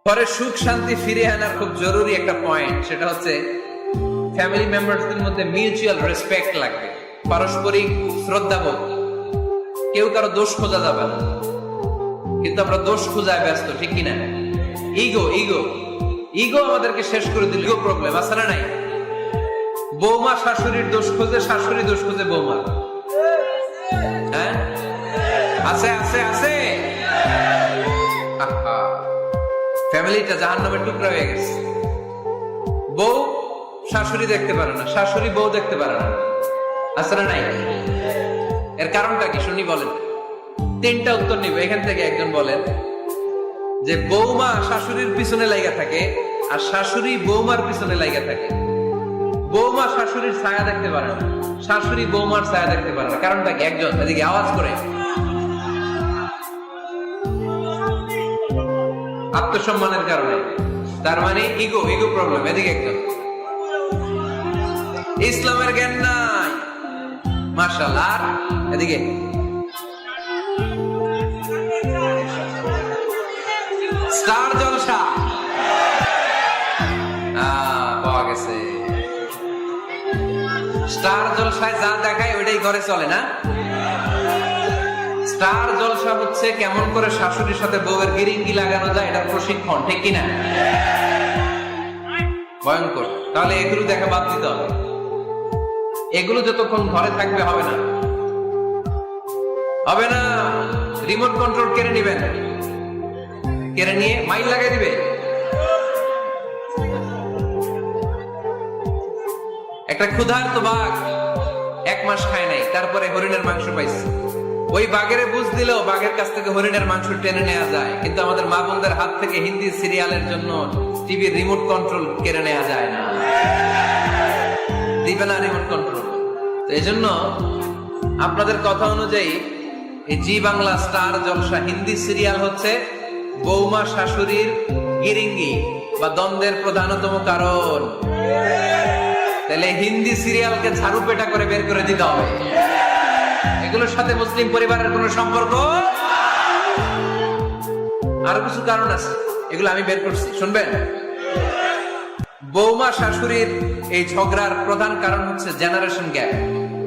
পরে সুখ শান্তি ফিরিয়ে আনার খুব জরুরি একটা পয়েন্ট, সেটা হচ্ছে ফ্যামিলি মেম্বারসদের মধ্যে মিউচুয়াল রেসপেক্ট লাগবে, পারস্পরিক শ্রদ্ধাবোধ। কেউ কারো দোষ খোঁজা যাবে না, কিন্তু আমরা দোষ খোঁজায় ব্যস্ত, ঠিক কিনা? ইগো ইগো ইগো আমাদেরকে শেষ করে দিল। ইগো প্রবলেম আছে না নাই? বৌমা শাশুড়ির দোষ খোঁজে, শাশুড়ি দোষ খোঁজে বৌমা। হ্যাঁ, আছে আছে আছে। ফ্যামিলিটা জাহান্নামের টুকরা হয়ে গেছে। বউ শাশুড়ি দেখতে পারে না, শাশুড়ি বউ দেখতে পারে না, আছে না নাই? এর কারণটা কি শুনি বলেন? তিনটা উত্তর নিব এখান থেকে। একজন বলেন যে বৌমা শাশুড়ির পিছনে লাগা থাকে, আর শাশুড়ি বৌমার পিছনে লাগা থাকে। বৌমা শাশুড়ির ছায়া দেখতে পারে না, শাশুড়ি বৌমার ছায়া দেখতে পারে না। কারণটা কি? একজন এদিকে আওয়াজ করে। আত্মসম্মানের কারণে। তার মানে ইগো ইগো প্রবলেম। এদিকে একজন। ইসলামের জ্ঞান নাই, মাশাআল্লাহ। আর এদিকে স্টার জলসা পাওয়া গেছে। স্টার জলসায় যা দেখায় ওইটাই ঘরে চলে না। স্টার জলসা হচ্ছে কেমন করে শাশুড়ির সাথে বউয়ের গিরিঙ্গি লাগানো যায়, এটার প্রশিক্ষণ, ঠিক কিনা? ভয়ঙ্কর। তাহলে এগুলো দেখা বাদ দিতে হবে। এগুলো যতক্ষণ ঘরে থাকবে হবে না, হবে না। রিমোট কন্ট্রোল কেড়ে নিবেন, কেড়ে নিয়ে মাইল লাগাই দিবে। একটা ক্ষুধার্ত বাঘ 1 মাস খায় নাই, তারপরে হরিণের মাংস পাইছে। ওই বাঘের বুঝ দিল বাঘের কাছ থেকে হরিণের মাংস টেনে নেওয়া যায়, কিন্তু আমাদের মা বোনদের হাত থেকে হিন্দি সিরিয়ালের জন্য টিভির রিমোট কন্ট্রোল কেড়ে নেওয়া যায় না। দিবে না রিমোট কন্ট্রোল। তো এই জন্য আপনাদের কথা অনুযায়ী এই জি বাংলা স্টার জলসা হিন্দি সিরিয়াল হচ্ছে বৌমা শাশুড়ির গিরিঙ্গি বা দ্বন্দ্বের প্রধানতম কারণ। তাহলে হিন্দি সিরিয়ালকে ঝাড়ু পেটা করে বের করে দিতে হবে। এগুলোর সাথে মুসলিম পরিবারের কোন সম্পর্ক। আরো কিছু কারণ আছে, এগুলো আমি বের করছি, শুনবেন? বৌমা শাশুড়ির এই ঝগড়ার প্রধান কারণ হচ্ছে জেনারেশন গ্যাপ,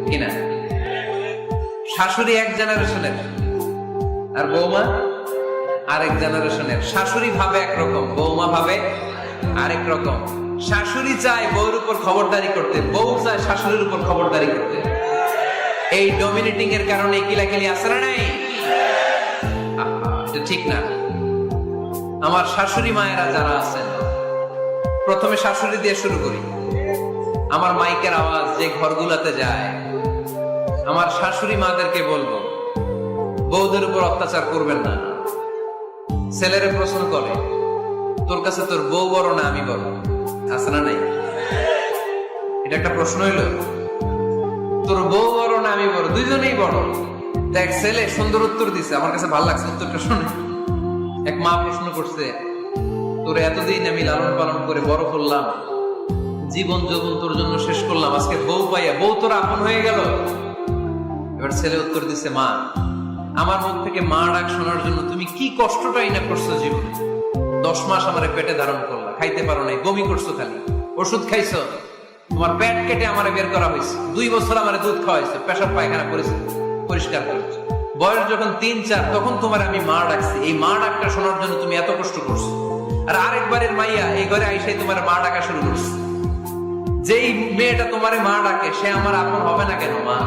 কিনা? শাশুড়ি এক জেনারেশনের আর বৌমা আরেক জেনারেশনের। শাশুড়ি ভাবে একরকম, বৌমা ভাবে আরেক রকম। শাশুড়ি চায় বউর উপর খবরদারি করতে, বউ চায় শাশুড়ির উপর খবরদারি করতে। এই ডমিনেটিং এর কারণে কিলাকিলি আছে না নাই? এটা ঠিক না। আমার শাশুড়ি মায়েরা যারা আছেন, প্রথমে শাশুড়ি দিয়ে শুরু করি। আমার মাইকের আওয়াজ যে ঘরগুলাতে যায়, আমার শাশুড়ি মাদেরকে বলবো বউদের উপর অত্যাচার করবেন না। ছেলেরে প্রশ্ন করে, তোর কাছে তোর বউ বড় না আমি বড়? আছে না নাই? এটা একটা প্রশ্ন হইল। তোর বউ বড় না আমি বড়? দুইজনেই বড়। দেখ ছেলে সুন্দর উত্তর দিছে, আমার কাছে ভালো লাগছে উত্তরটা শুনে। এক মা প্রশ্ন করছে, তোর এতদিন আমি লালন পালন করে বড় করলাম, জীবন যৌবন তোর জন্য শেষ করলাম, আজকে বউ পাইয়া বউ তোর আপন হয়ে গেল। এবার ছেলে উত্তর দিছে, মা আমার মুখ থেকে মা ডাক শোনার জন্য তুমি কি কষ্টটাই না করছো জীবনে। 10 মাস আমার পেটে ধারণ করলা, খাইতে পারো নাই, বমি করছো, খালি ওষুধ খাইছো, তোমার পেট কেটে আমার বের করা হয়েছে, 2 বছর আমার দুধ খাওয়াইছে, পেশাব পায়খানা করেছে, পরিষ্কার করেছে। বয়স যখন 3-4 তখন তোমার আমি মা ডাকছি। এই মা ডাকটা শোনার জন্য তুমি এত কষ্ট করছো, আর আরেকবারের মাইয়া এই ঘরে আইসাই তোমার মা ডাকা শুরু করছে। যেই মেয়েটা তোমারে মা ডাকে সে আমার আপন হবে না কেন? মা